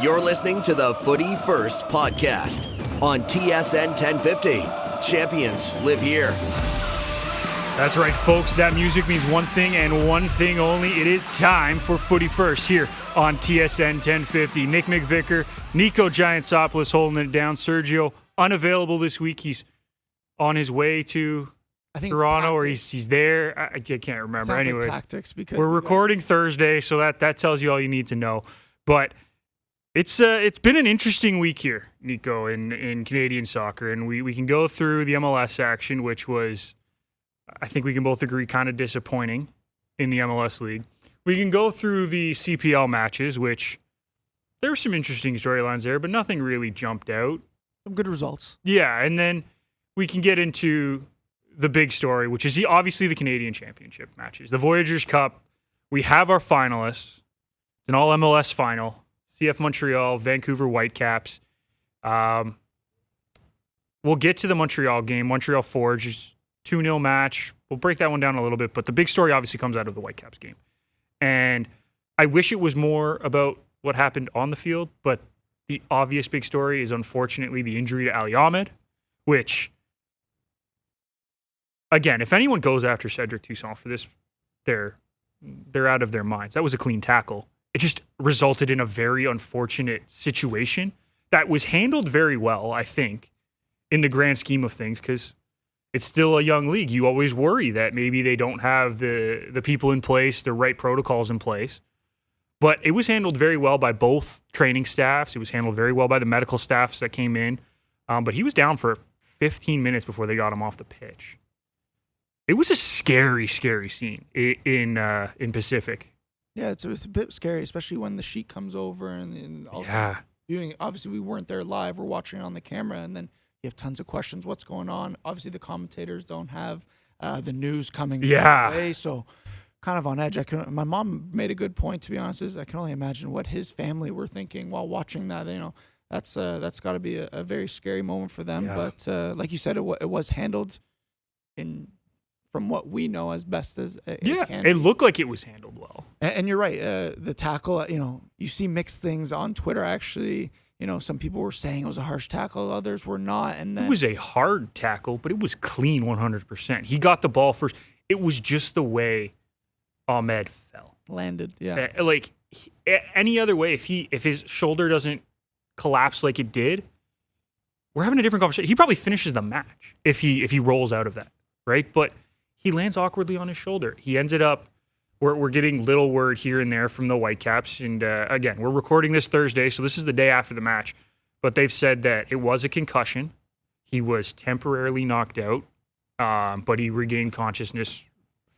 You're listening to the Footy First podcast on TSN 1050. Champions live here. That's right, folks. That music means one thing and one thing only. It is time for Footy First here on TSN 1050. Nick McVicar, Niko Giantsopoulos holding it down. Sergio, unavailable this week. He's on his way to Toronto, or he's there. I can't remember. Anyways, tactics because we're recording Thursday, so that tells you all you need to know. But it's been an interesting week here, Nico, in Canadian soccer, and we can go through the MLS action, which was, I think we can both agree, kind of disappointing in the MLS League. We can go through the CPL matches, which there were some interesting storylines there, but nothing really jumped out. Some good results. Yeah, and then we can get into the big story, which is obviously the Canadian Championship matches. The Voyageurs Cup, we have our finalists. It's an all-MLS final. CF Montreal, Vancouver Whitecaps. We'll get to the Montreal game. Montreal Forge, 2-0 match. We'll break that one down a little bit, but the big story obviously comes out of the Whitecaps game. And I wish it was more about what happened on the field, but the obvious big story is unfortunately the injury to Ali Ahmed, which, again, if anyone goes after Cedric Toussaint for this, they're out of their minds. That was a clean tackle. It just resulted in a very unfortunate situation that was handled very well, I think, in the grand scheme of things, because it's still a young league. You always worry that maybe they don't have the people in place, the right protocols in place. But it was handled very well by both training staffs. It was handled very well by the medical staffs that came in. But he was down for 15 minutes before they got him off the pitch. It was a scary, scary scene in Pacific. Yeah, it's a bit scary, especially when the sheet comes over and also viewing. Obviously, we weren't there live. We're watching it on the camera, and then you have tons of questions. What's going on? Obviously, the commentators don't have the news coming right away, so kind of on edge. My mom made a good point, to be honest. I can only imagine what his family were thinking while watching that. You know, that's got to be a very scary moment for them. Yeah. But like you said, it was handled from what we know as best as it can be. It looked like it was handled well. And you're right. The tackle, you see mixed things on Twitter. Actually, some people were saying it was a harsh tackle, others were not. And then, it was a hard tackle, but it was clean 100%. He got the ball first. It was just the way Ahmed fell. Landed, yeah. Like any other way, if his shoulder doesn't collapse like it did, we're having a different conversation. He probably finishes the match if he rolls out of that, right? But he lands awkwardly on his shoulder. He ended up, we're getting little word here and there from the Whitecaps. And again, we're recording this Thursday, so this is the day after the match. But they've said that it was a concussion. He was temporarily knocked out, but he regained consciousness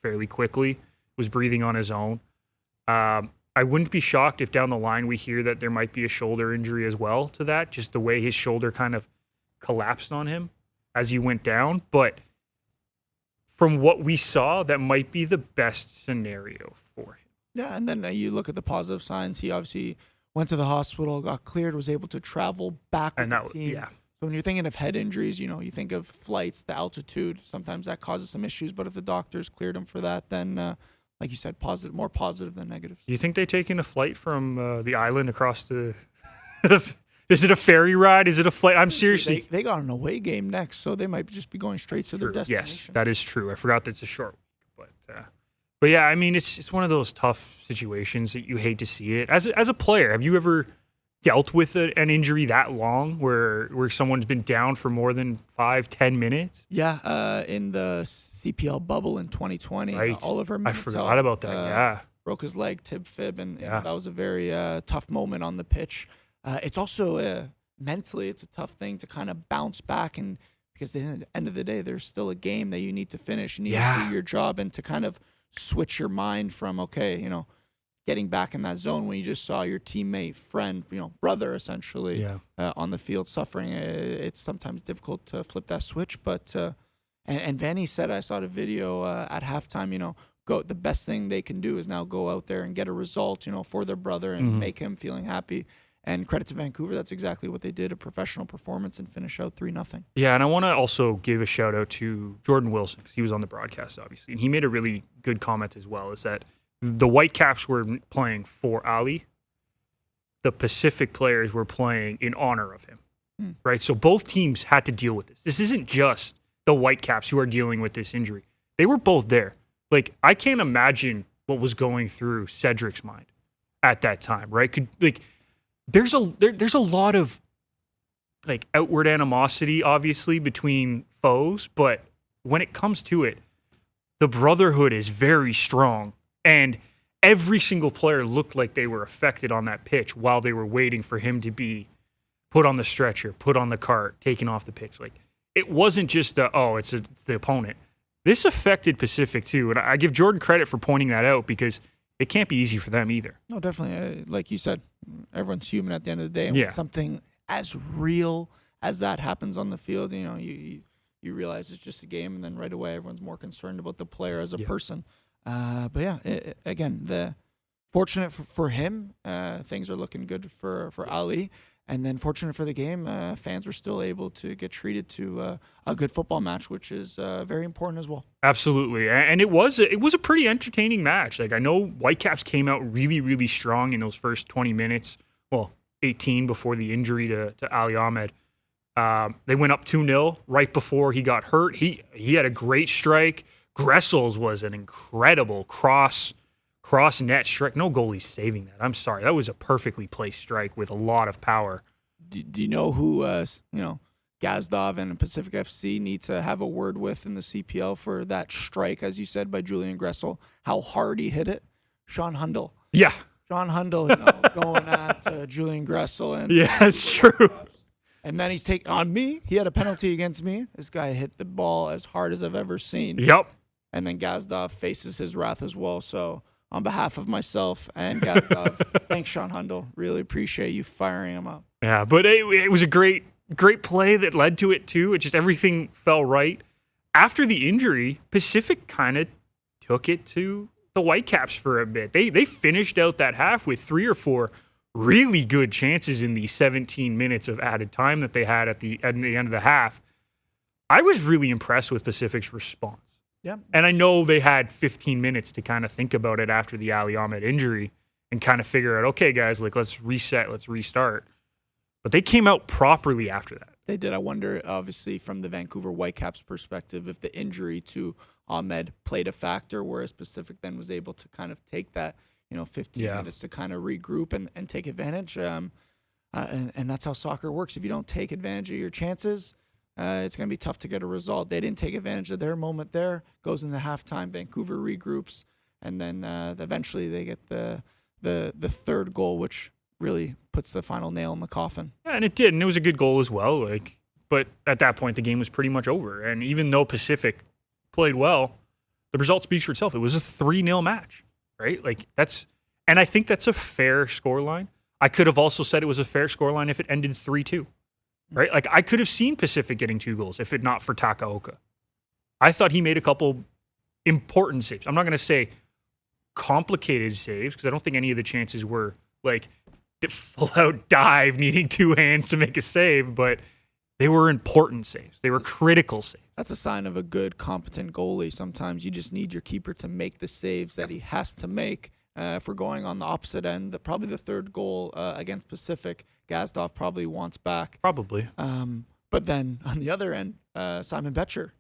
fairly quickly, was breathing on his own. I wouldn't be shocked if down the line we hear that there might be a shoulder injury as well to that, just the way his shoulder kind of collapsed on him as he went down. But from what we saw, that might be the best scenario for him. Yeah, and then you look at the positive signs. He obviously went to the hospital, got cleared, was able to travel back with the team. Yeah. So when you're thinking of head injuries, you think of flights, the altitude. Sometimes that causes some issues. But if the doctors cleared him for that, then, like you said, more positive than negative. Do you think they're taking a flight from the island across the... Is it a ferry ride? Is it a flight? I'm seriously... They got an away game next, so they might just be going straight to their destination. Yes, that is true. I forgot that's a short week. But yeah, I mean, it's one of those tough situations that you hate to see it. As a player, have you ever dealt with an injury that long where someone's been down for more than 5-10 minutes? Yeah, in the CPL bubble in 2020, right. Oliver Mintel, I forgot about that, broke his leg, tib fib, and that was a very tough moment on the pitch. It's also mentally, it's a tough thing to kind of bounce back, and because at the end of the day, there's still a game that you need to finish. You need to do your job and to kind of switch your mind from, getting back in that zone when you just saw your teammate, friend, brother, essentially, on the field suffering. It's sometimes difficult to flip that switch. But and Vanny said, I saw the video at halftime. The best thing they can do is now go out there and get a result, for their brother and make him feeling happy. And credit to Vancouver, that's exactly what they did, a professional performance and finish out 3-0. Yeah, and I want to also give a shout out to Jordan Wilson, because he was on the broadcast, obviously. And he made a really good comment as well, is that the Whitecaps were playing for Ali, the Pacific players were playing in honor of him, right? So both teams had to deal with this. This isn't just the Whitecaps who are dealing with this injury. They were both there. Like, I can't imagine what was going through Cedric's mind at that time, right? There's a lot of like outward animosity, obviously, between foes, but when it comes to it, the brotherhood is very strong, and every single player looked like they were affected on that pitch while they were waiting for him to be put on the stretcher, put on the cart, taken off the pitch. Like, it wasn't just it's the opponent. This affected Pacific too, and I give Jordan credit for pointing that out because it can't be easy for them either. No, definitely. Like you said, everyone's human at the end of the day, and when something as real as that happens on the field, you realize it's just a game, and then right away everyone's more concerned about the player as a person. But yeah, again, fortunate for him, things are looking good for Ali, and then fortunate for the game, fans were still able to get treated to a good football match, which is very important as well. Absolutely, and it was a pretty entertaining match. Like, I know Whitecaps came out really, really strong in those first 20 minutes. Well, 18 before the injury to Ali Ahmed. They went up 2-0 right before he got hurt. He had a great strike. Gressel's was an incredible cross net strike. No goalie saving that. I'm sorry. That was a perfectly placed strike with a lot of power. Do you know who Gazdov and Pacific FC need to have a word with in the CPL for that strike, as you said, by Julian Gressel? How hard he hit it? Sean Hundle. Yeah. Sean Hundle, going at Julian Gressel. And yeah, it's true. And then he's taking on me. He had a penalty against me. This guy hit the ball as hard as I've ever seen. Yep. And then Gazdov faces his wrath as well. So on behalf of myself and Gazdov, thanks, Sean Hundle. Really appreciate you firing him up. Yeah, but it was a great play that led to it too. It just, everything fell right. After the injury, Pacific kind of took it to the Whitecaps for a bit. They finished out that half with 3 or 4 really good chances in the 17 minutes of added time that they had at the end of the half. I was really impressed with Pacific's response. Yeah. And I know they had 15 minutes to kind of think about it after the Ali Ahmed injury and kind of figure out, okay, guys, like, let's reset, let's restart. But they came out properly after that. They did. I wonder, obviously, from the Vancouver Whitecaps perspective, if the injury to Ahmed played a factor, whereas Pacific then was able to kind of take that 15 minutes to kind of regroup and take advantage. And that's how soccer works. If you don't take advantage of your chances, it's going to be tough to get a result. They didn't take advantage of their moment there. Goes into halftime. Vancouver regroups, and then eventually they get the third goal, which really puts the final nail in the coffin. Yeah, and it did, and it was a good goal as well. But at that point, the game was pretty much over. And even though Pacific played well, the result speaks for itself. It was a 3-0 match. Right? And I think that's a fair scoreline. I could have also said it was a fair scoreline if it ended 3-2. Right? Like, I could have seen Pacific getting 2 goals if it not for Takaoka. I thought he made a couple important saves. I'm not going to say complicated saves because I don't think any of the chances were like a full-out dive needing 2 hands to make a save, but they were important saves. They were critical saves. That's a sign of a good, competent goalie. Sometimes you just need your keeper to make the saves that he has to make. If we're going on the opposite end, probably the third goal against Pacific, Gazdov probably wants back. Probably. But then on the other end, Simon Betcher.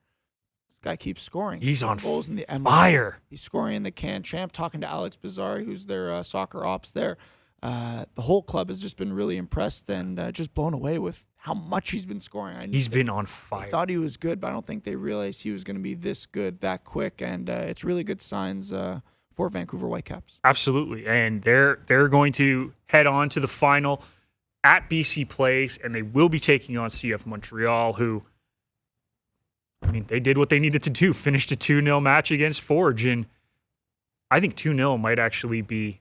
This guy keeps scoring. He's on goals in the MLS. fire. He's scoring in the Can Champ. Talking to Alex Bizzari, who's their soccer ops there. The whole club has just been really impressed and just blown away with how much he's been scoring. He's been on fire. I thought he was good, but I don't think they realized he was going to be this good that quick. And it's really good signs for Vancouver Whitecaps. Absolutely. And they're going to head on to the final at BC Place, and they will be taking on CF Montreal, who, they did what they needed to do, finished a 2-0 match against Forge. And I think 2-0 might actually be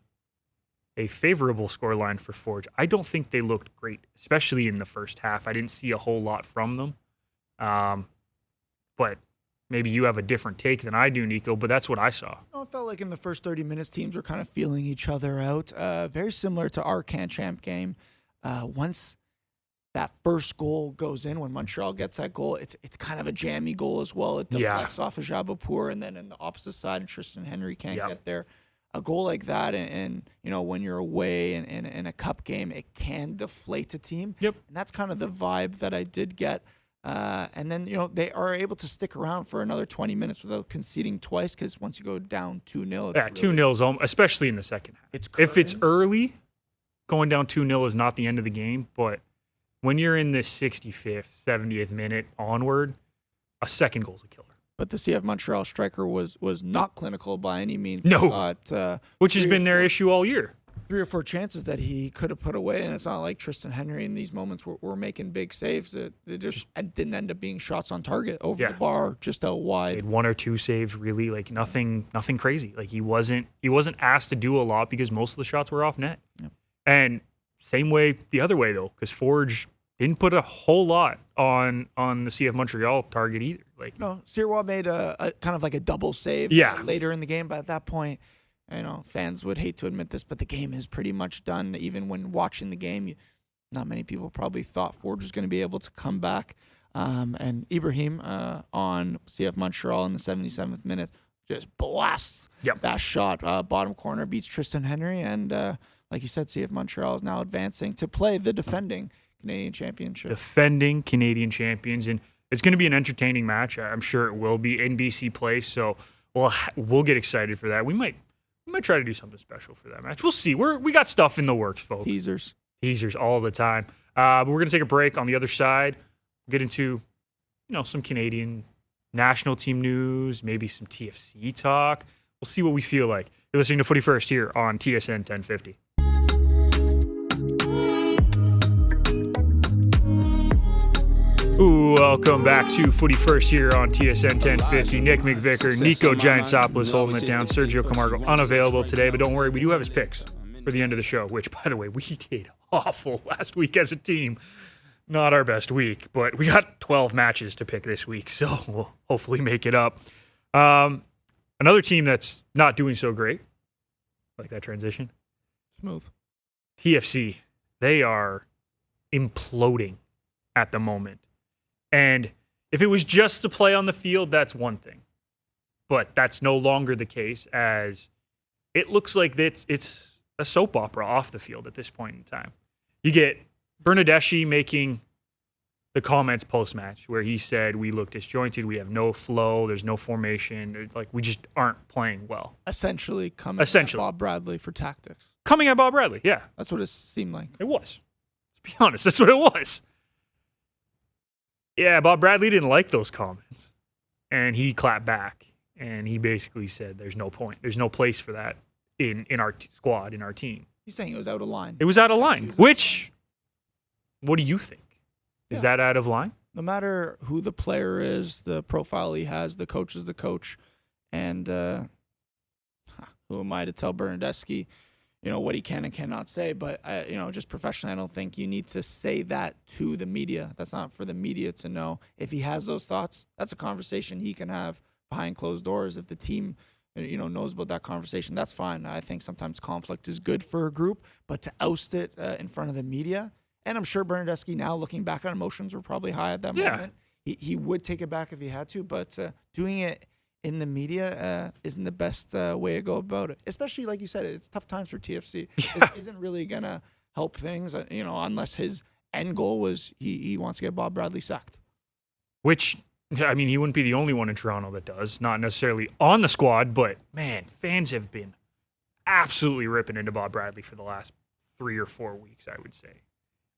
a favorable scoreline for Forge. I don't think they looked great, especially in the first half. I didn't see a whole lot from them. But maybe you have a different take than I do, Niko, but that's what I saw. No, it felt like in the first 30 minutes, teams were kind of feeling each other out. Very similar to our Can Champ game. Once that first goal goes in, when Montreal gets that goal, it's kind of a jammy goal as well. It deflects off of Jabapour, and then in the opposite side, and Tristan Henry can't get there. a goal like that, and when you're away in a cup game, it can deflate a team. Yep. And that's kind of the vibe that I did get. And then, they are able to stick around for another 20 minutes without conceding twice, because once you go down 2-0. Yeah, 2-0, especially in the second half. If it's early, going down 2-0 is not the end of the game, but when you're in the 65th, 70th minute onward, a second goal's a killer. But the CF Montreal striker was not clinical by any means. No, which has been their issue all year. 3 or 4 chances that he could have put away, and it's not like Tristan Henry in these moments were making big saves. They just didn't end up being shots on target over the bar, just out wide. He had 1 or 2 saves, really, like nothing crazy. Like he wasn't asked to do a lot because most of the shots were off net. Yep. And same way the other way though, because Forge didn't put a whole lot on the CF Montreal target either. Like no, Sirois made a kind of like a double save later in the game, but at that point, fans would hate to admit this, but the game is pretty much done. Even when watching the game, not many people probably thought Forge was going to be able to come back. And Ibrahim on CF Montreal in the 77th minute just blasts that shot. Bottom corner, beats Tristan Henry. And like you said, CF Montreal is now advancing to play the defending Canadian championship. Defending Canadian champions. And it's going to be an entertaining match. I'm sure it will be in BC Place. So we'll get excited for that. We might try to do something special for that match. We'll see. We got stuff in the works, folks. Teasers all the time. But we're going to take a break. On the other side, get into some Canadian national team news, maybe some TFC talk. We'll see what we feel like. You're listening to Footy First here on TSN 1050. Welcome back to Footy First here on TSN 1050. Nick McVicar, Niko Giantsopoulos holding it down. Sergio Camargo unavailable today, but don't worry, we do have his picks for the end of the show, which, by the way, we did awful last week as a team. Not our best week, but we got 12 matches to pick this week, so we'll hopefully make it up. Another team that's not doing so great, like that transition. Smooth. TFC, they are imploding at the moment. And if it was just to play on the field, that's one thing. But that's no longer the case, as it looks like it's a soap opera off the field at this point in time. You get Bernardeschi making the comments post-match where he said, we look disjointed, we have no flow, there's no formation, like we just aren't playing well. Essentially coming at Bob Bradley for tactics. Coming at Bob Bradley, yeah. That's what it seemed like. It was. To be honest, that's what it was. Yeah, Bob Bradley didn't like those comments. And he clapped back. And he basically said, there's no point. There's no place for that in our squad, in our team. He's saying it was out of line. It was out of line. Which, what do you think? Is that out of line? No matter who the player is, the profile he has, the coach is the coach. And who am I to tell Bernardeschi, what he can and cannot say. But, just professionally, I don't think you need to say that to the media. That's not for the media to know. If he has those thoughts, that's a conversation he can have behind closed doors. If the team, knows about that conversation, that's fine. I think sometimes conflict is good for a group, but to oust it in front of the media, and I'm sure Bernardeschi now, looking back on emotions, were probably high at that moment. He would take it back if he had to, but doing it in the media isn't the best way to go about it. Especially, like you said, it's tough times for TFC. It isn't really going to help things, unless his end goal was he wants to get Bob Bradley sacked. Which, he wouldn't be the only one in Toronto that does. Not necessarily on the squad, but, man, fans have been absolutely ripping into Bob Bradley for the last 3 or 4 weeks, I would say.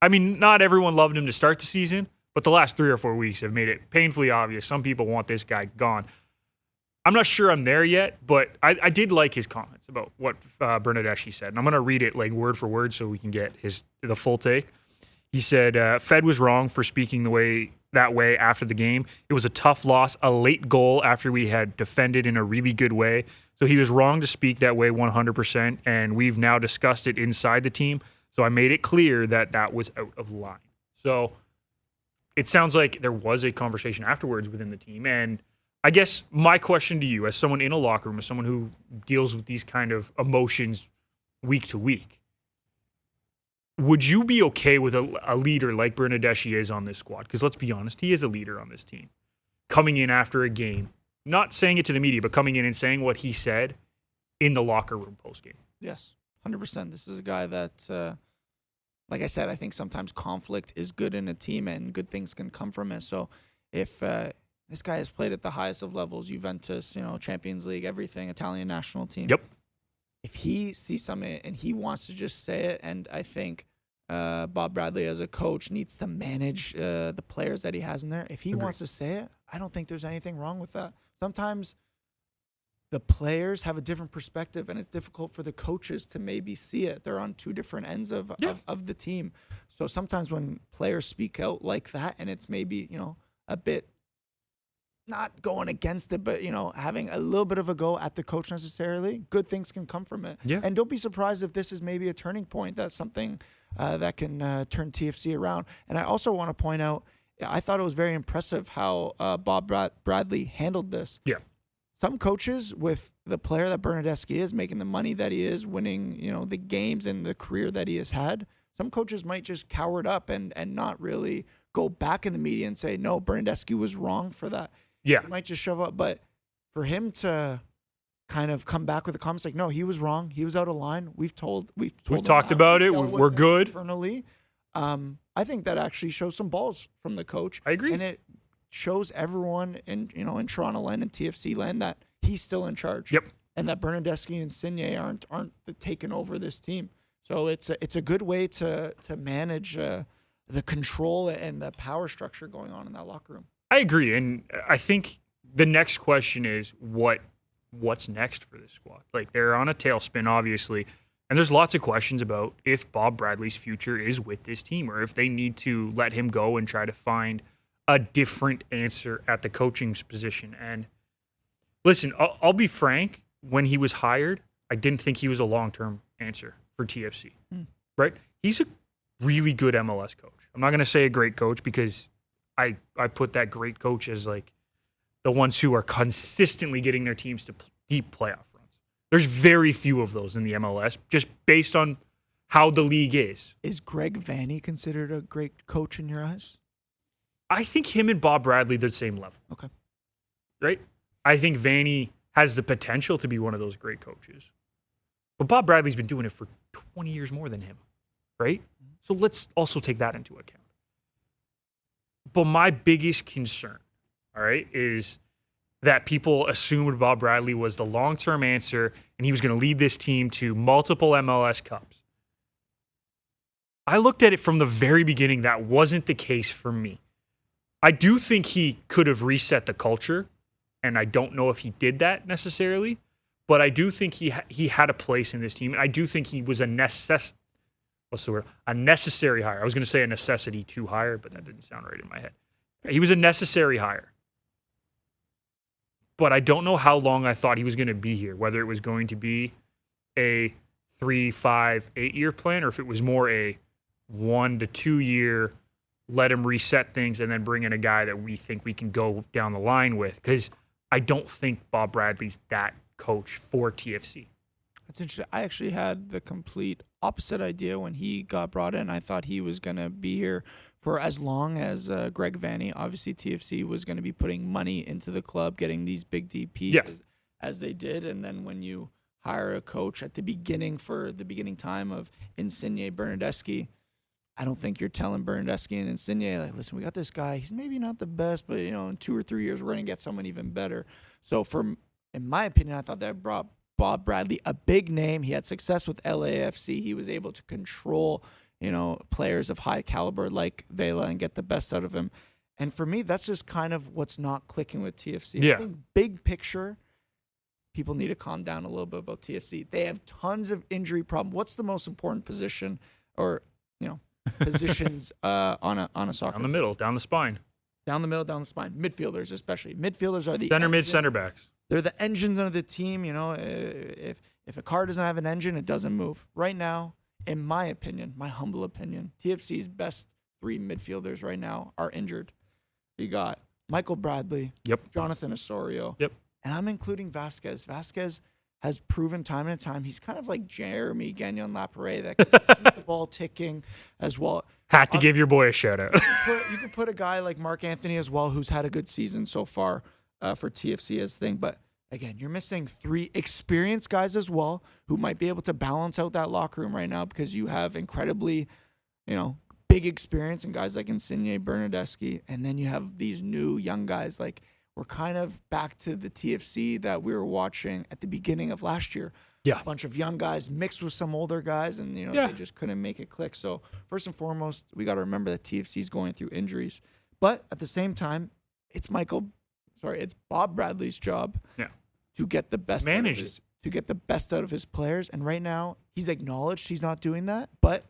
Not everyone loved him to start the season, but the last 3 or 4 weeks have made it painfully obvious some people want this guy gone. I'm not sure I'm there yet, but I did like his comments about what Bernardeschi said. And I'm going to read it like word for word so we can get the full take. He said, Fed was wrong for speaking that way after the game. It was a tough loss, a late goal after we had defended in a really good way. So he was wrong to speak that way 100%, and we've now discussed it inside the team. So I made it clear that was out of line. So it sounds like there was a conversation afterwards within the team, and I guess my question to you, as someone in a locker room, as someone who deals with these kind of emotions week to week, would you be okay with a leader like Bernardeschi is on this squad? Because let's be honest, he is a leader on this team. Coming in after a game, not saying it to the media, but coming in and saying what he said in the locker room post game. Yes, 100%. This is a guy that, like I said, I think sometimes conflict is good in a team and good things can come from it. So if this guy has played at the highest of levels, Juventus, Champions League, everything, Italian national team. Yep. If he sees something and he wants to just say it, and I think Bob Bradley as a coach needs to manage the players that he has in there. If he wants to say it, I don't think there's anything wrong with that. Sometimes the players have a different perspective, and it's difficult for the coaches to maybe see it. They're on two different ends of the team. So sometimes when players speak out like that, and it's maybe, a bit not going against it, but, having a little bit of a go at the coach necessarily, good things can come from it. Yeah. And don't be surprised if this is maybe a turning point. That's something that can turn TFC around. And I also want to point out, I thought it was very impressive how Bob Bradley handled this. Yeah. Some coaches, with the player that Bernardeschi is, making the money that he is, winning, the games and the career that he has had, some coaches might just cower it up and not really go back in the media and say, no, Bernardeschi was wrong for that. Yeah. He might just shove up. But for him to kind of come back with the comments like, no, he was wrong. He was out of line. We've talked about it. We're good. Internally. I think that actually shows some balls from the coach. I agree. And it shows everyone in Toronto land and TFC land that he's still in charge. Yep. And that Bernardeschi and Signe aren't taking over this team. So it's a good way to manage the control and the power structure going on in that locker room. I agree, and I think the next question is what's next for this squad? Like, they're on a tailspin, obviously, and there's lots of questions about if Bob Bradley's future is with this team or if they need to let him go and try to find a different answer at the coaching position. And listen, I'll be frank, when he was hired, I didn't think he was a long-term answer for TFC, right? He's a really good MLS coach. I'm not going to say a great coach because I put that great coach as like the ones who are consistently getting their teams to deep playoff runs. There's very few of those in the MLS, just based on how the league is. Is Greg Vanney considered a great coach in your eyes? I think him and Bob Bradley, they're the same level. Okay. Right? I think Vanney has the potential to be one of those great coaches. But Bob Bradley's been doing it for 20 years more than him. Right? So let's also take that into account. But my biggest concern, all right, is that people assumed Bob Bradley was the long-term answer and he was going to lead this team to multiple MLS Cups. I looked at it from the very beginning. That wasn't the case for me. I do think he could have reset the culture, and I don't know if he did that necessarily, but I do think he had a place in this team, and I do think he was a necessary hire. I was going to say a necessity to hire, but that didn't sound right in my head. He was a necessary hire. But I don't know how long I thought he was going to be here, whether it was going to be a 3, 5, 8-year plan, or if it was more a 1 to 2 year, let him reset things and then bring in a guy that we think we can go down the line with. Because I don't think Bob Bradley's that coach for TFC. That's interesting. I actually had the complete opposite idea when he got brought in. I thought he was going to be here for as long as Greg Vanney. Obviously, TFC was going to be putting money into the club, getting these big DPs as they did. And then when you hire a coach at the beginning for the beginning time of Insigne, Bernardeschi, I don't think you're telling Bernardeschi and Insigne, like, listen, we got this guy. He's maybe not the best, but, in 2 or 3 years, we're going to get someone even better. So in my opinion, I thought that brought Bob Bradley a big name. He had success with LAFC. He was able to control, players of high caliber like Vela and get the best out of him. And for me, that's just kind of what's not clicking with TFC. Yeah. I think big picture, people need to calm down a little bit about TFC. They have tons of injury problems. What's the most important position or, positions on a soccer Down the middle, down the spine. Down the middle, down the spine. Midfielders especially. Midfielders are the center, mid, center backs. They're the engines of the team. If a car doesn't have an engine, it doesn't move. Right now, in my opinion, my humble opinion, TFC's best 3 midfielders right now are injured. You got Michael Bradley, Jonathan Osorio, and I'm including Vasquez. Vasquez has proven time and time he's kind of like Jeremy Gagnon-Lapierre that can keep the ball ticking as well. Had to give your boy a shout out. You could put a guy like Mark Anthony as well, who's had a good season so far for TFC as thing. But again, you're missing 3 experienced guys as well who might be able to balance out that locker room right now because you have incredibly, big experience in guys like Insigne, Bernardeschi, and then you have these new young guys. Like, we're kind of back to the TFC that we were watching at the beginning of last year. Yeah. A bunch of young guys mixed with some older guys, and they just couldn't make it click. So first and foremost, we got to remember that TFC is going through injuries. But at the same time, it's Bob Bradley's job to get the best out of his players. And right now, he's acknowledged he's not doing that, but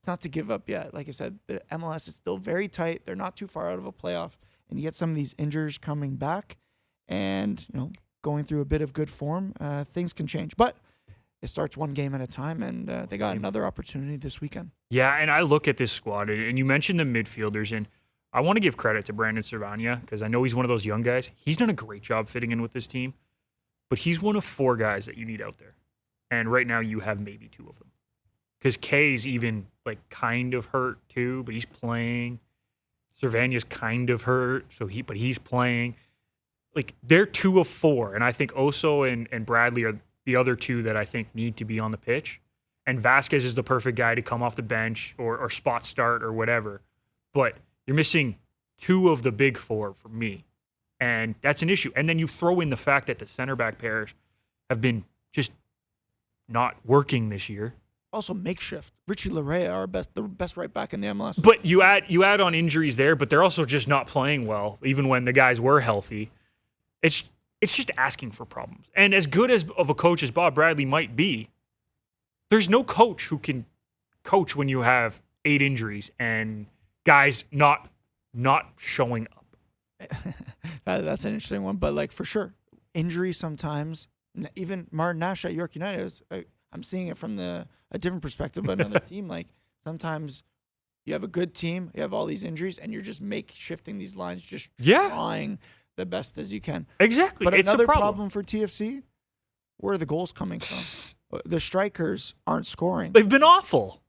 it's not to give up yet. Like I said, the MLS is still very tight. They're not too far out of a playoff. And you get some of these injuries coming back and, going through a bit of good form, things can change. But it starts one game at a time, and they got another opportunity this weekend. Yeah, and I look at this squad, and you mentioned the midfielders, and I want to give credit to Brandon Servania because I know he's one of those young guys. He's done a great job fitting in with this team, but he's one of 4 guys that you need out there. And right now you have maybe 2 of them. Because Kay's even kind of hurt too, but he's playing. Servania's kind of hurt, but he's playing. They're 2 of 4, and I think Oso and Bradley are the other 2 that I think need to be on the pitch. And Vasquez is the perfect guy to come off the bench or spot start or whatever. But you're missing 2 of the big 4 for me, and that's an issue. And then you throw in the fact that the center back pairs have been just not working this year. Also makeshift. Richie Larea, the best right back in the MLS. But you add on injuries there, but they're also just not playing well, even when the guys were healthy. It's just asking for problems. And as good of a coach as Bob Bradley might be, there's no coach who can coach when you have 8 injuries and guys not showing up. That's an interesting one. But for sure, injuries sometimes. Even Martin Nash at York United, I'm seeing it from a different perspective, but another team. Sometimes you have a good team, you have all these injuries, and you're just shifting these lines, just trying the best as you can. Exactly. But it's another a problem. problem for TFC, where are the goals coming from? The strikers aren't scoring. They've been awful.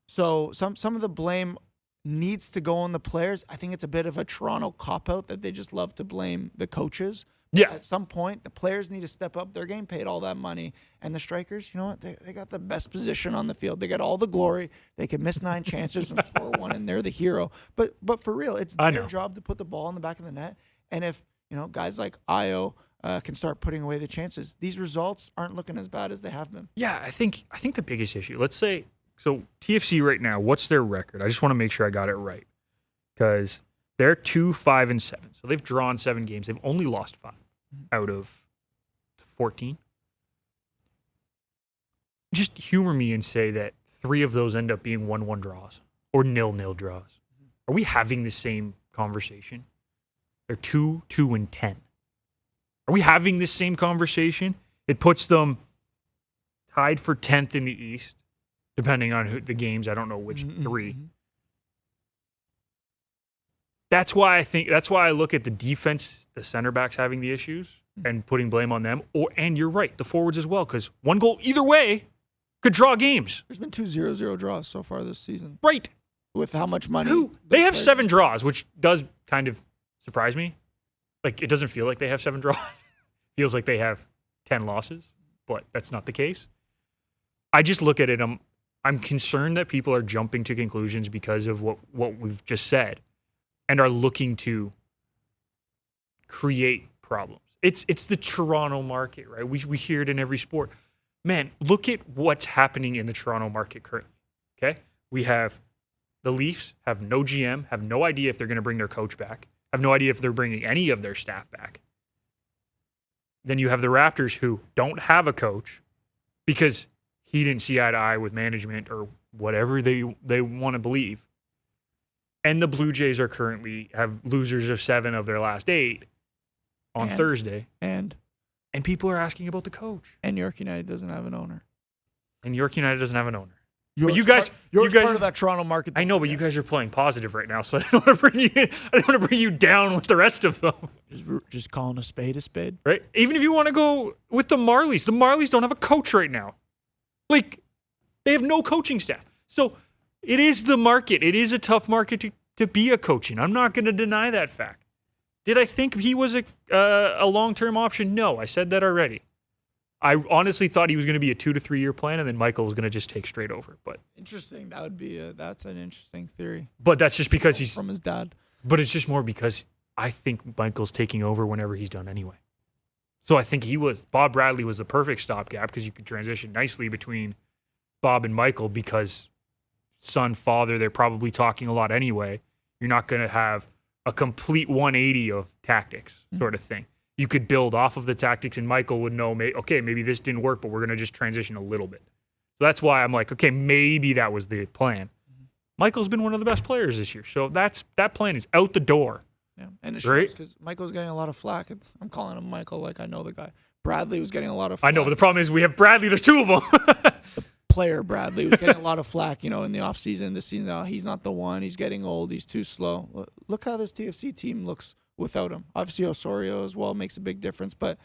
So some of the blame needs to go on the players. I think it's a bit of a Toronto cop-out that they just love to blame the coaches. Yeah. At some point, the players need to step up. They're getting paid all that money. And the strikers, you know what? They got the best position on the field. They got all the glory. They can miss 9 chances and score 1, and they're the hero. But for real, it's their job to put the ball in the back of the net. And if, guys like Ayo can start putting away the chances, these results aren't looking as bad as they have been. Yeah, I think the biggest issue, let's say, so TFC right now, what's their record? I just want to make sure I got it right. Because they're 2-5-7. So they've drawn 7 games. They've only lost 5 out of 14. Just humor me and say that 3 of those end up being 1-1 draws or 0-0 draws. Are we having the same conversation? They're 2-2-10. Are we having this same conversation? It puts them tied for 10th in the East, depending on the games. I don't know which 3. That's why I look at the defense, the center backs having the issues and putting blame on them. And you're right, the forwards as well, because 1 goal either way could draw games. There's been 2 0-0 draws so far this season. Right. With how much money? They have 7 draws, which does kind of surprise me. It doesn't feel like they have 7 draws. Feels like they have 10 losses, but that's not the case. I just look at it, I'm concerned that people are jumping to conclusions because of what we've just said and are looking to create problems. It's the Toronto market, right? We hear it in every sport. Man, look at what's happening in the Toronto market currently, okay? We have the Leafs have no GM, have no idea if they're going to bring their coach back, have no idea if they're bringing any of their staff back. Then you have the Raptors who don't have a coach because he didn't see eye to eye with management or whatever they want to believe. And the Blue Jays are currently have losers of 7 of their last 8 on Thursday. And people are asking about the coach. And York United doesn't have an owner. You guys part of that Toronto market. I know, but you guys are playing positive right now, so I don't want to bring you down with the rest of them. Just calling a spade. Right? Even if you want to go with the Marlies don't have a coach right now. They have no coaching staff. So it is the market. It is a tough market to be a coach in. I'm not going to deny that fact. Did I think he was a long-term option? No, I said that already. I honestly thought he was going to be a 2 to 3 year plan, and then Michael was going to just take straight over. But interesting. That's an interesting theory. But that's just because he's from his dad. But it's just more because I think Michael's taking over whenever he's done anyway. So I think Bob Bradley was the perfect stopgap because you could transition nicely between Bob and Michael because son, father, they're probably talking a lot anyway. You're not going to have a complete 180 of tactics sort of thing. You could build off of the tactics, and Michael would know, okay, maybe this didn't work, but we're going to just transition a little bit. So that's why I'm like, okay, maybe that was the plan. Michael's been one of the best players this year, so that plan is out the door. Yeah, and it shows because Michael's getting a lot of flack. I'm calling him Michael like I know the guy. Bradley was getting a lot of flack. I know, but the problem is we have Bradley. There's two of them. The player Bradley was getting a lot of flack, in the offseason. This season, now he's not the one. He's getting old. He's too slow. Look how this TFC team looks without him. Obviously, Osorio as well makes a big difference, but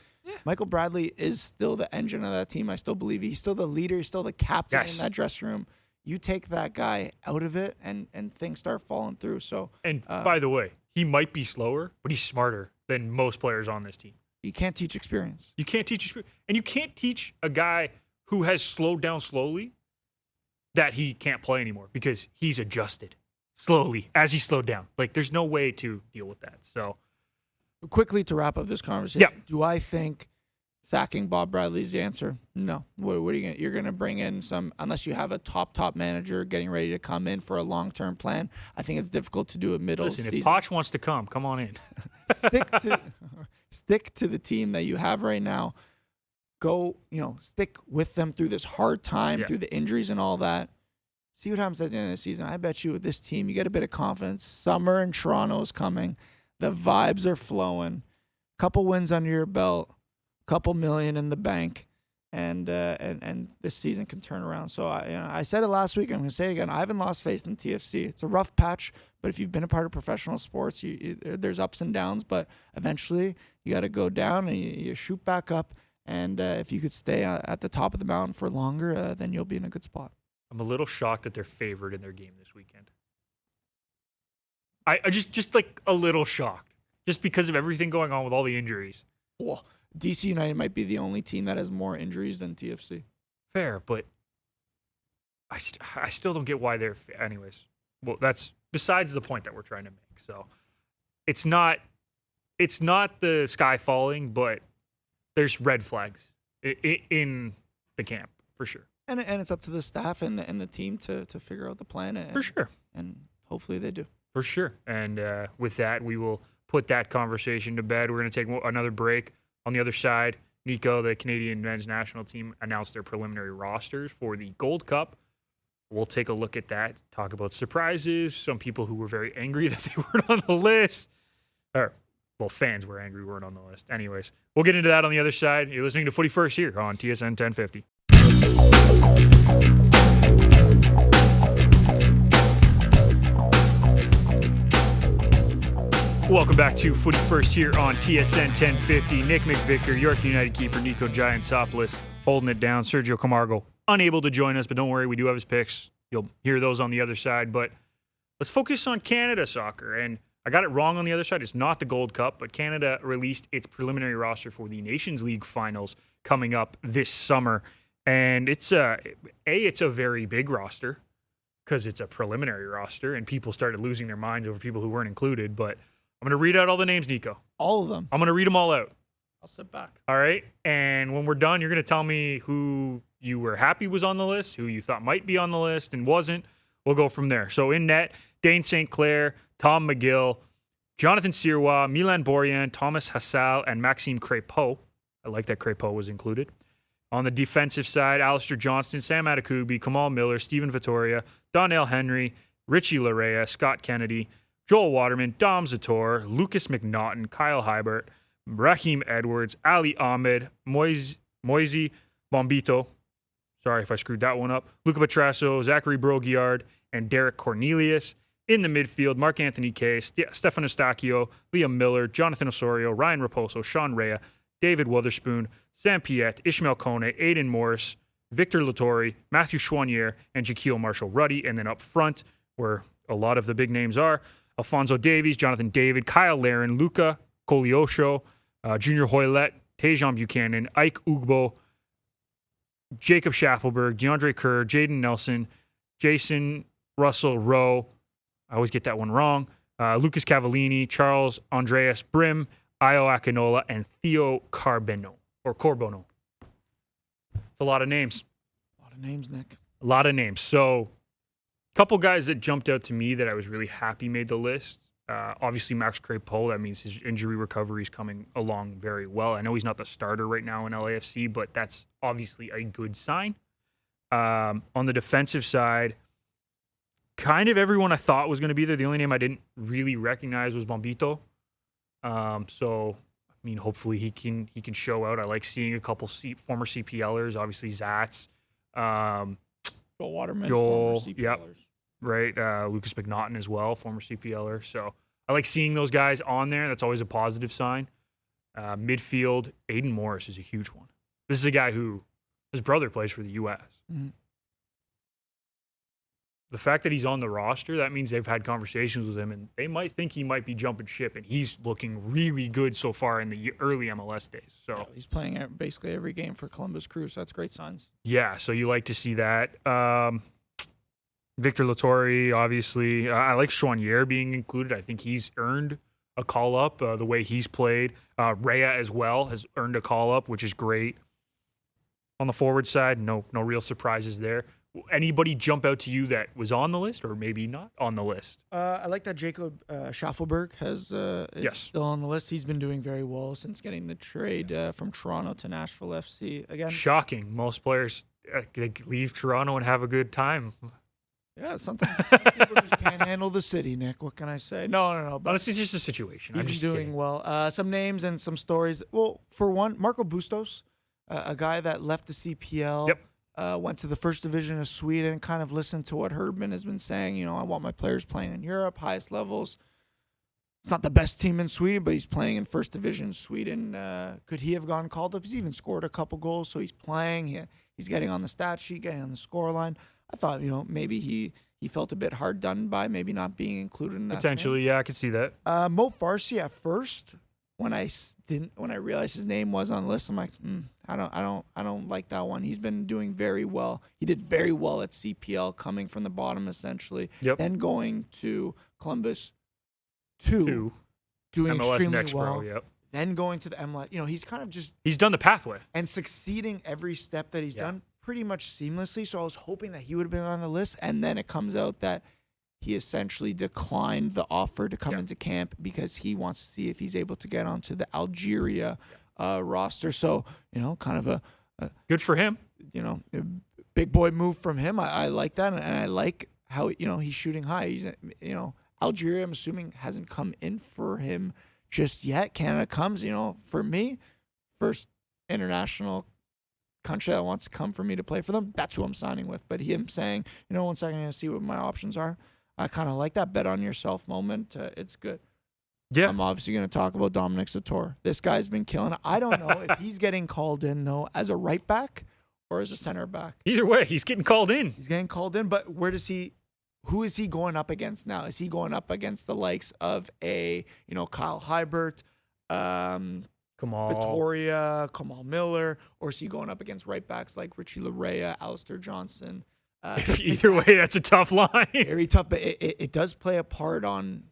Michael Bradley is still the engine of that team. I still believe he's still the leader. He's still the captain in that dressing room. You take that guy out of it, and things start falling through. So, and by the way, he might be slower, but he's smarter than most players on this team. You can't teach experience. You can't teach experience. And you can't teach a guy who has slowed down slowly that he can't play anymore because he's adjusted slowly as he slowed down. Like, there's no way to deal with that. So, quickly to wrap up this conversation, do I think sacking Bob Bradley is the answer? No. What are you you're going to bring in unless you have a top manager getting ready to come in for a long-term plan. I think it's difficult to do a middle season. If Poch wants to come on in. Stick to the team that you have right now. Go, stick with them through this hard time, through the injuries and all that. See what happens at the end of the season. I bet you with this team, you get a bit of confidence. Summer in Toronto is coming. The vibes are flowing. Couple wins under your belt. Couple million in the bank, and this season can turn around. So I said it last week. I'm going to say it again. I haven't lost faith in TFC. It's a rough patch, but if you've been a part of professional sports, there's ups and downs. But eventually, you got to go down and you shoot back up. And if you could stay at the top of the mountain for longer, then you'll be in a good spot. I'm a little shocked that they're favored in their game this weekend. I just like a little shocked, just because of everything going on with all the injuries. Well, DC United might be the only team that has more injuries than TFC. Fair, but I still don't get why they're... Anyways, well, that's besides the point that we're trying to make. So it's not the sky falling, but there's red flags in the camp, for sure. And it's up to the staff and the team to figure out the plan. For sure. And hopefully they do. For sure. And with that, we will put that conversation to bed. We're going to take another break. On the other side, Niko, the Canadian men's national team, announced their preliminary rosters for the Gold Cup. We'll take a look at that, talk about surprises, some people who were very angry that they weren't on the list. Fans were angry we weren't on the list. Anyways, we'll get into that on the other side. You're listening to Footy First here on TSN 1050. Welcome back to Footy First here on TSN 1050. Nick McVicar, York United keeper Niko Giantsopoulos holding it down. Sergio Camargo unable to join us, but don't worry, we do have his picks. You'll hear those on the other side. But let's focus on Canada soccer. And I got it wrong on the other side. It's not the Gold Cup, but Canada released its preliminary roster for the Nations League finals coming up this summer. And it's a very big roster because it's a preliminary roster, and people started losing their minds over people who weren't included. But I'm going to read out all the names, Niko. All of them. I'm going to read them all out. I'll sit back. All right? And when we're done, you're going to tell me who you were happy was on the list, who you thought might be on the list and wasn't. We'll go from there. So in net, Dane St. Clair, Tom McGill, Jonathan Sirois, Milan Borjan, Thomas Hassal, and Maxime Crépeau. I like that Crépeau was included. On the defensive side, Alistair Johnston, Sam Adekubi, Kamal Miller, Stephen Vittoria, Donnell Henry, Richie Larea, Scott Kennedy, Joel Waterman, Dom Zator, Lucas McNaughton, Kyle Hybert, Raheem Edwards, Ali Ahmed, Moise Bombito, sorry if I screwed that one up, Luca Petrasso, Zachary Brogiard, and Derek Cornelius. In the midfield, Mark Anthony Kay, Stefan Eustachio, Liam Miller, Jonathan Osorio, Ryan Raposo, Sean Rea, David Wotherspoon, Sam Piette, Ishmael Kone, Aiden Morris, Victor Lattori, Matthew Chouanier, and Jaquil Marshall-Ruddy. And then up front, where a lot of the big names are, Alfonso Davies, Jonathan David, Kyle Laren, Luca Koliosho, Junior Hoylett, Tajon Buchanan, Ike Ugbo, Jacob Schaffelberg, DeAndre Kerr, Jaden Nelson, Jason Russell Rowe. I always get that one wrong. Lucas Cavallini, Charles Andreas Brim, Io Akinola, and Theo Corbono. It's a lot of names. A lot of names, Nick. A lot of names. So, a couple guys that jumped out to me that I was really happy made the list. Obviously, Max Crepeau. That means his injury recovery is coming along very well. I know he's not the starter right now in LAFC, but that's obviously a good sign. On the defensive side, kind of everyone I thought was going to be there. The only name I didn't really recognize was Bombito. So, I mean, hopefully he can show out. I like seeing a couple former CPLers. Obviously, Zatz. Joel Waterman, Joel, former CPLers. Yep, right. Lucas McNaughton as well, former CPLer. So I like seeing those guys on there. That's always a positive sign. Midfield, Aiden Morris is a huge one. This is a guy who his brother plays for the U.S. Mm-hmm. The fact that he's on the roster, that means they've had conversations with him, and they might think he might be jumping ship, and he's looking really good so far in the early MLS days. So yeah, he's playing basically every game for Columbus Crew, so that's great signs. Yeah, so you like to see that. Victor Latorre, obviously. I like Chouanier being included. I think he's earned a call-up the way he's played. Rhea as well has earned a call-up, which is great. On the forward side, no real surprises there. Anybody jump out to you that was on the list or maybe not on the list? I like that Jacob Schaffelberg is still on the list. He's been doing very well since getting the trade from Toronto to Nashville FC. Again, shocking. Most players they leave Toronto and have a good time. Yeah, sometimes people just can't handle the city, Nick. What can I say? No. But honestly, it's just a situation. I'm just doing kidding. well. Some names and some stories. Well, for one, Marco Bustos, a guy that left the CPL. Yep. Went to the first division of Sweden, kind of listened to what Herdman has been saying. You know, I want my players playing in Europe, highest levels. It's not the best team in Sweden, but he's playing in first division Sweden. Could he have gone called up? He's even scored a couple goals, so he's playing. He's getting on the stat sheet, getting on the score line. I thought, maybe he felt a bit hard done by maybe not being included in that. Potentially, yeah, I could see that. Mo Farsi at first, when I realized his name was on the list, I'm like, I don't like that one. He's been doing very well. He did very well at CPL, coming from the bottom essentially. Yep. Then going to Columbus 2, doing MLS extremely Next well. Pro, yep. Then going to the MLS. He's kind of he's done the pathway and succeeding every step that he's done pretty much seamlessly. So I was hoping that he would have been on the list, and then it comes out that he essentially declined the offer to come into camp because he wants to see if he's able to get onto the Algeria roster. So, kind of a good for him. A big boy move from him. I like that, and I like how he's shooting high. He's, Algeria, I'm assuming, hasn't come in for him just yet. Canada comes. For me, first international country that wants to come for me to play for them. That's who I'm signing with. But him saying, 1 second, I'm gonna see what my options are. I kind of like that bet on yourself moment. It's good. Yeah. I'm obviously going to talk about Dominic Sator. This guy's been killing it. I don't know if he's getting called in, though, as a right back or as a center back. Either way, he's getting called in. He's getting called in, but who is he going up against now? Is he going up against the likes of Kyle Hybert, Vittoria, Kamal Miller, or is he going up against right backs like Richie Larea, Alistair Johnson? Either way, that's a tough line. Very tough, but it does play a part on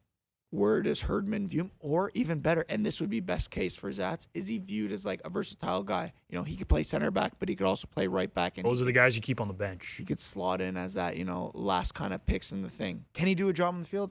where does Herdman view him, or even better, and this would be best case for Zatz, is he viewed as like a versatile guy? He could play center back, but he could also play right back. And those are the guys you keep on the bench. He could slot in as that, last kind of picks in the thing. Can he do a job on the field?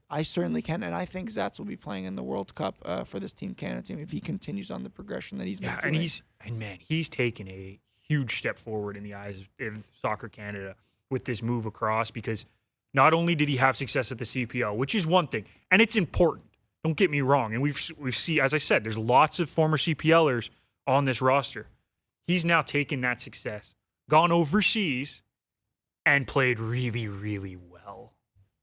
I certainly can, and I think Zatz will be playing in the World Cup for this Team Canada team if he continues on the progression that he's been doing. And he's taken a huge step forward in the eyes of Soccer Canada with this move across, because not only did he have success at the CPL, which is one thing, and it's important. Don't get me wrong. And we've seen, as I said, there's lots of former CPLers on this roster. He's now taken that success, gone overseas, and played really, really well.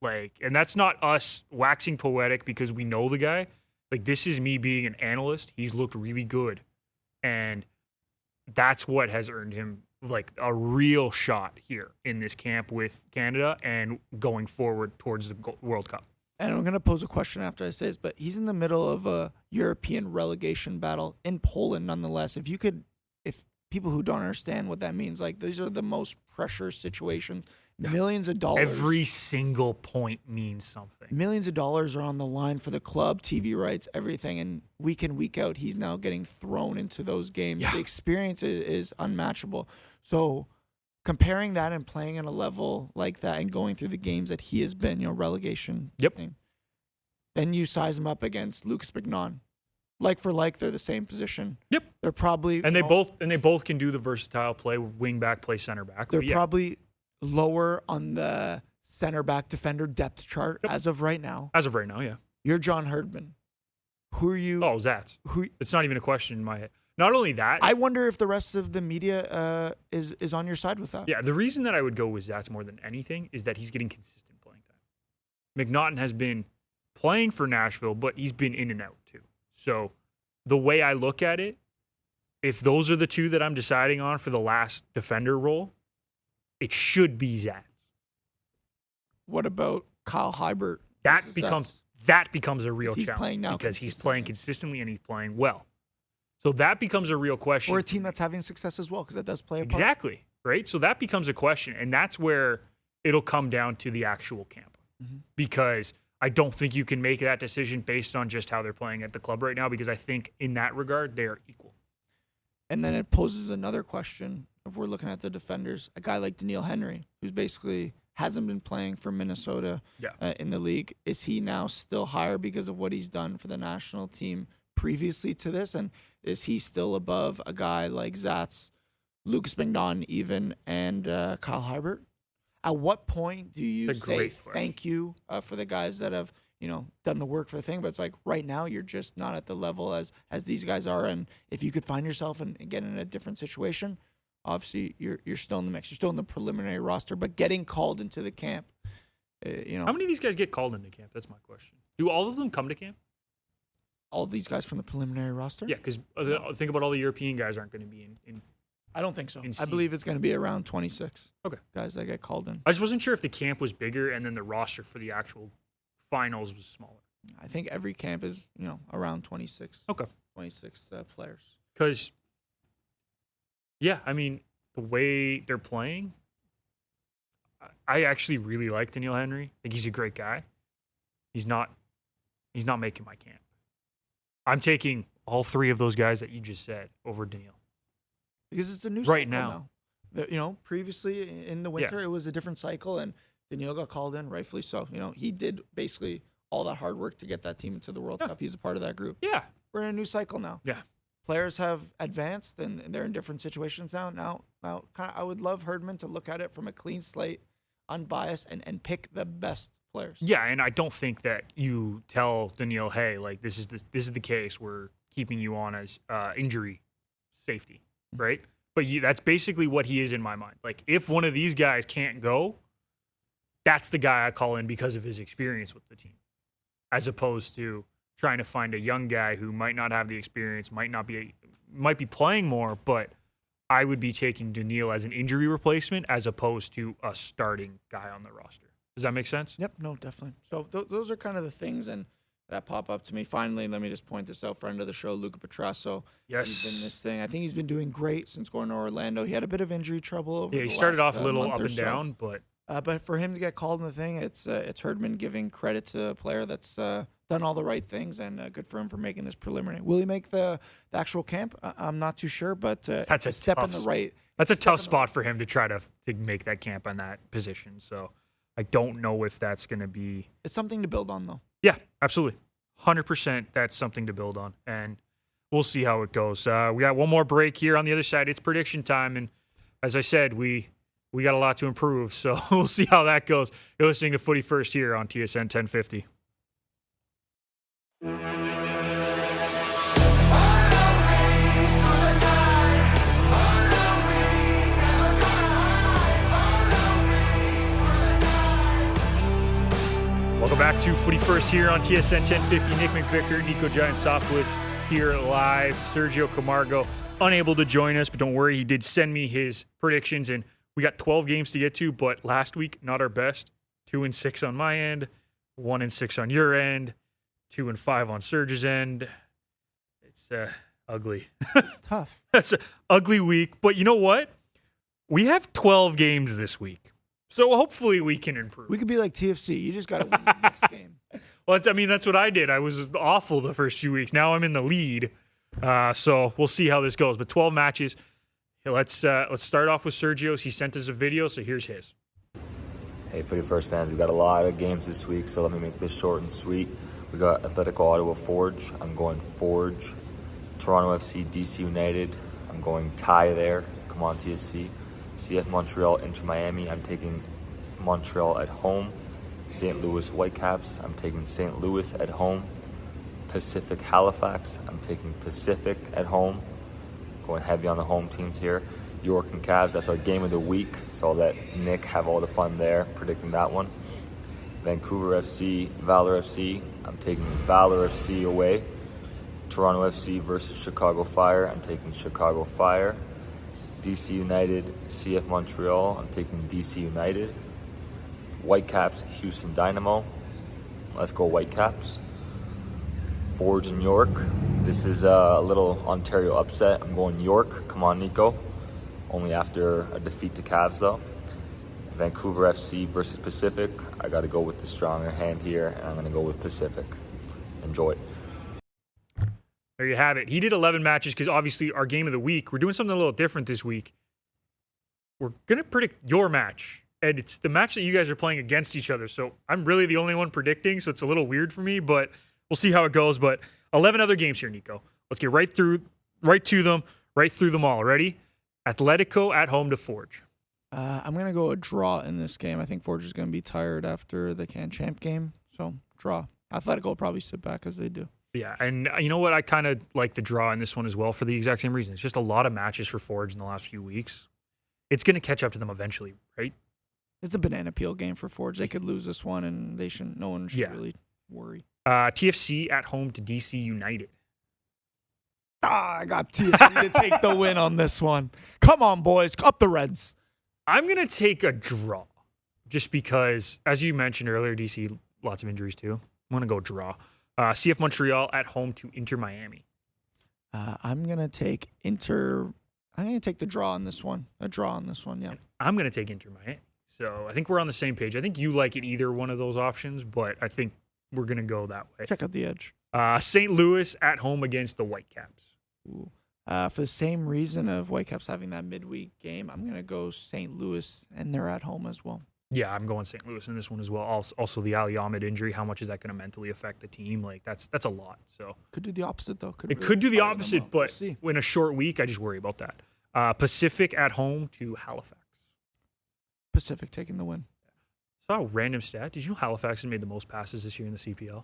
And that's not us waxing poetic because we know the guy. This is me being an analyst. He's looked really good. And that's what has earned him a real shot here in this camp with Canada and going forward towards the World Cup. And I'm going to pose a question after I say this, but he's in the middle of a European relegation battle in Poland nonetheless. If people who don't understand what that means, like these are the most pressure situations, millions of dollars. Every single point means something. Millions of dollars are on the line for the club, TV rights, everything. And week in, week out, he's now getting thrown into those games. Yeah. The experience is unmatchable. So comparing that and playing at a level like that and going through the games that he has been, relegation. Yep. Thing, then you size him up against Lucas Mignon. Like for like, they're the same position. Yep. They're probably and they both can do the versatile play, wing back, play center back. They're probably lower on the center back defender depth chart as of right now. As of right now, yeah. You're John Herdman. Who are you? Oh, Zats. It's not even a question in my head. Not only that, I wonder if the rest of the media is on your side with that. Yeah, the reason that I would go with Zats more than anything is that he's getting consistent playing time. McNaughton has been playing for Nashville, but he's been in and out too. So the way I look at it, if those are the two that I'm deciding on for the last defender role, it should be Zats. What about Kyle Hybert? That becomes a real challenge because he's playing consistently and he's playing well. So that becomes a real question. Or a team that's having success as well, because that does play a part. Exactly, right? So that becomes a question, and that's where it'll come down to the actual camp. Mm-hmm. Because I don't think you can make that decision based on just how they're playing at the club right now, because I think in that regard, they are equal. And then it poses another question. If we're looking at the defenders, a guy like Daniil Henry, who's basically hasn't been playing for Minnesota in the league, is he now still higher because of what he's done for the national team previously to this? And is he still above a guy like Zats, Lucas Mignon even, and Kyle Hybert? At what point do you say thank you for the guys that have done the work for the thing? But it's like right now you're just not at the level as these guys are. And if you could find yourself and get in a different situation, obviously you're still in the mix. You're still in the preliminary roster, but getting called into the camp, How many of these guys get called into camp? That's my question. Do all of them come to camp? All these guys from the preliminary roster? Yeah, because think about all the European guys aren't going to be in. I don't think so. I believe it's going to be around 26 okay. guys that get called in. I just wasn't sure if the camp was bigger and then the roster for the actual finals was smaller. I think every camp is, around 26. Okay. 26 players. Because, yeah, I mean, the way they're playing, I actually really like Daniil Henry. I think he's a great guy. He's not making my camp. I'm taking all three of those guys that you just said over Daniil. Because it's a new right cycle now. Previously in the winter, it was a different cycle, and Daniil got called in, rightfully so. He did basically all that hard work to get that team into the World Cup. He's a part of that group. Yeah. We're in a new cycle now. Yeah. Players have advanced, and they're in different situations now. Now, I would love Herdman to look at it from a clean slate, unbiased, and pick the best players. Yeah, and I don't think that you tell Daniil, hey, like this is the case. We're keeping you on as injury safety, right? But that's basically what he is in my mind. Like if one of these guys can't go, that's the guy I call in because of his experience with the team, as opposed to trying to find a young guy who might not have the experience, might be playing more, but I would be taking Daniil as an injury replacement as opposed to a starting guy on the roster. Does that make sense? Yep, no, definitely. So those are kind of the things that pop up to me. Finally, let me just point this out. Friend of the show, Luca Petrasso. Yes. He's been this thing. I think he's been doing great since going to Orlando. He had a bit of injury trouble over he started off a little up and down, but for him to get called in the thing, it's Herdman giving credit to a player that's done all the right things, and good for him for making this preliminary. Will he make the actual camp? I'm not too sure, but that's a step in the right. That's a tough spot for him to try to make that camp on that position. So I don't know if that's going to be. It's something to build on, though. Yeah, absolutely. 100% that's something to build on, and we'll see how it goes. We got one more break here on the other side. It's prediction time, and as I said, we got a lot to improve, so we'll see how that goes. You're listening to Footy First here on TSN 1050. Welcome back to Footy First here on TSN 1050. Nick McVicar, Niko Giantsopoulos here live. Sergio Camargo unable to join us, but don't worry, he did send me his predictions, and we got 12 games to get to, but last week, not our best. 2-6 on my end. 1-6 on your end, 2-5 on Serge's end. It's ugly. It's tough. That's an ugly week. But you know what? We have 12 games this week. So hopefully we can improve. We could be like TFC. You just got to win the next game. Well, that's what I did. I was awful the first few weeks. Now I'm in the lead. So we'll see how this goes. But 12 matches. Let's start off with Sergio's. He sent us a video, so here's his. Hey, Footy First fans, we got a lot of games this week, so let me make this short and sweet. We got Atletico Ottawa Forge. I'm going Forge. Toronto FC, DC United. I'm going tie there. Come on, TFC. CF Montreal, Inter Miami. I'm taking Montreal at home. St. Louis Whitecaps. I'm taking St. Louis at home. Pacific Halifax. I'm taking Pacific at home. Going heavy on the home teams here. York and Cavs, that's our game of the week. So I'll let Nick have all the fun there, predicting that one. Vancouver FC, Valor FC. I'm taking Valor FC away. Toronto FC versus Chicago Fire. I'm taking Chicago Fire. DC United, CF Montreal. I'm taking DC United. Whitecaps, Houston Dynamo. Let's go Whitecaps. Forge and York. This is a little Ontario upset. I'm going York. Come on, Niko. Only after a defeat to Cavs, though. Vancouver FC versus Pacific. I got to go with the stronger hand here, and I'm going to go with Pacific. Enjoy. There you have it. He did 11 matches because obviously our game of the week, we're doing something a little different this week. We're going to predict your match. And it's the match that you guys are playing against each other. So I'm really the only one predicting, so it's a little weird for me, but we'll see how it goes. But 11 other games here, Niko. Let's get right to them all. Ready? Atletico at home to Forge. I'm going to go a draw in this game. I think Forge is going to be tired after the Can Champ game. So, draw. Atletico will probably sit back as they do. Yeah, and you know what? I kind of like the draw in this one as well for the exact same reason. It's just a lot of matches for Forge in the last few weeks. It's going to catch up to them eventually, right? It's a banana peel game for Forge. They could lose this one, and no one should really worry. TFC at home to DC United. I got TFC to take the win on this one. Come on, boys. Up the Reds. I'm going to take a draw just because, as you mentioned earlier, DC, lots of injuries too. I'm going to go draw. CF Montreal at home to Inter Miami. I'm going to take Inter. I'm going to take the draw on this one. A draw on this one, yeah. And I'm going to take Inter Miami. So I think we're on the same page. I think you like it either one of those options, but I think we're going to go that way. Check out the edge. St. Louis at home against the Whitecaps. Ooh. For the same reason of Whitecaps having that midweek game, I'm going to go St. Louis, and they're at home as well. Yeah, I'm going St. Louis in this one as well. Also the Ali Ahmed injury, how much is that going to mentally affect the team? Like that's a lot. So could do the opposite though. Could do the opposite, but in a short week, I just worry about that. Pacific at home to Halifax. Pacific taking the win. Saw a random stat. Did you know Halifax has made the most passes this year in the CPL?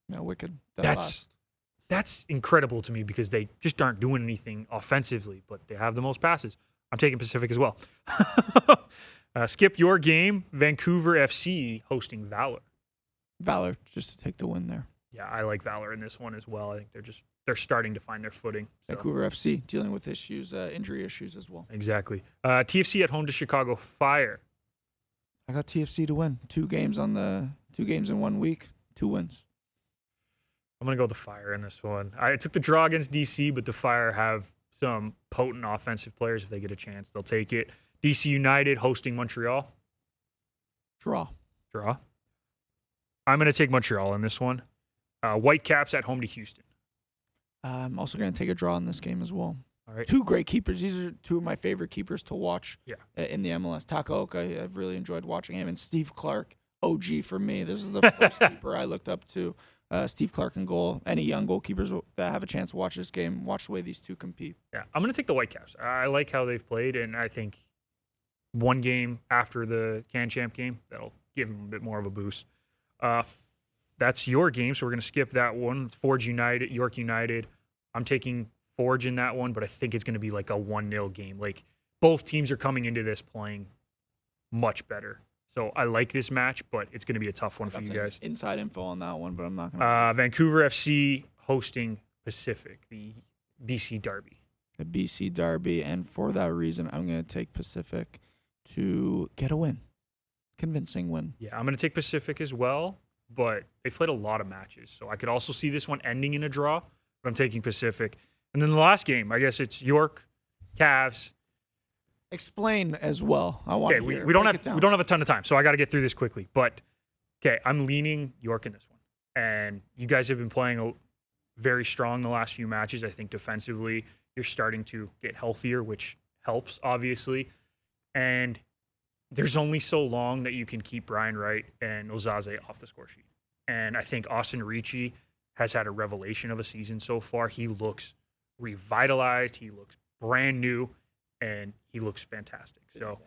No, wicked. That's incredible to me because they just aren't doing anything offensively, but they have the most passes. I'm taking Pacific as well. Skip your game. Vancouver FC hosting Valor. Valor just to take the win there. Yeah, I like Valor in this one as well. I think they're starting to find their footing. So. Vancouver FC dealing with issues, injury issues as well. Exactly. TFC at home to Chicago Fire. I got TFC to win. 2 games in 1 week, 2 wins. I'm going to go the Fire in this one. I took the draw against DC, but the Fire have some potent offensive players. If they get a chance, they'll take it. DC United hosting Montreal. Draw. I'm going to take Montreal in this one. Whitecaps at home to Houston. I'm also going to take a draw in this game as well. All right. 2 great keepers. These are 2 of my favorite keepers to watch in the MLS. Takaoka, I've really enjoyed watching him. And Steve Clark, OG for me. This is the first keeper I looked up to. Steve Clark in goal. Any young goalkeepers that have a chance to watch this game, watch the way these 2 compete. Yeah, I'm going to take the Whitecaps. I like how they've played, and I think one game after the Can Champ game, that'll give them a bit more of a boost. That's your game, so we're going to skip that one. It's Forge United, York United. I'm taking Forge in that one, but I think it's going to be like a 1-0 game. Like, both teams are coming into this playing much better. So I like this match, but it's going to be a tough one for you guys. Inside info on that one, but I'm not going to. Vancouver FC hosting Pacific, the BC Derby. The BC Derby, and for that reason, I'm going to take Pacific to get a win. Convincing win. Yeah, I'm going to take Pacific as well. but they've played a lot of matches. So I could also see this one ending in a draw, but I'm taking Pacific. And then the last game, I guess it's York, Cavs. Explain as well. I want to Okay, hear. we don't Break it have down. a ton of time, so I got to get through this quickly. But okay, I'm leaning York in this one, and you guys have been playing very strong the last few matches. I think defensively, you're starting to get healthier, which helps obviously. And there's only so long that you can keep Brian Wright and Ozaze off the score sheet. And I think Austin Ricci has had a revelation of a season so far. He looks revitalized. He looks brand new. And he looks fantastic. So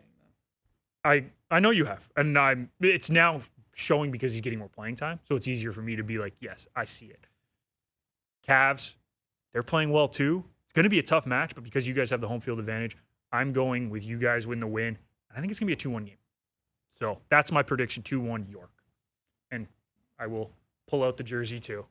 I know you have. And it's now showing because he's getting more playing time. So it's easier for me to be like, yes, I see it. Cavs, they're playing well too. It's going to be a tough match, but because you guys have the home field advantage, I'm going with you guys win the win. I think it's going to be a 2-1 game. So that's my prediction, 2-1 York. And I will pull out the jersey too.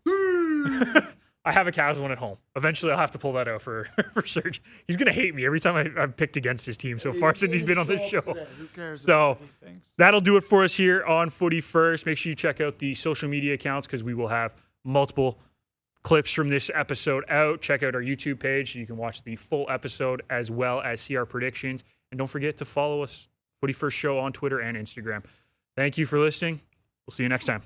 I have a Cavs one at home. Eventually, I'll have to pull that out for Serge. He's going to hate me every time I've picked against his team so far since he's been on the show. Who cares? So that'll do it for us here on Footy First. Make sure you check out the social media accounts because we will have multiple clips from this episode out. Check out our YouTube page so you can watch the full episode as well as see our predictions. And don't forget to follow us, Footy First Show, on Twitter and Instagram. Thank you for listening. We'll see you next time.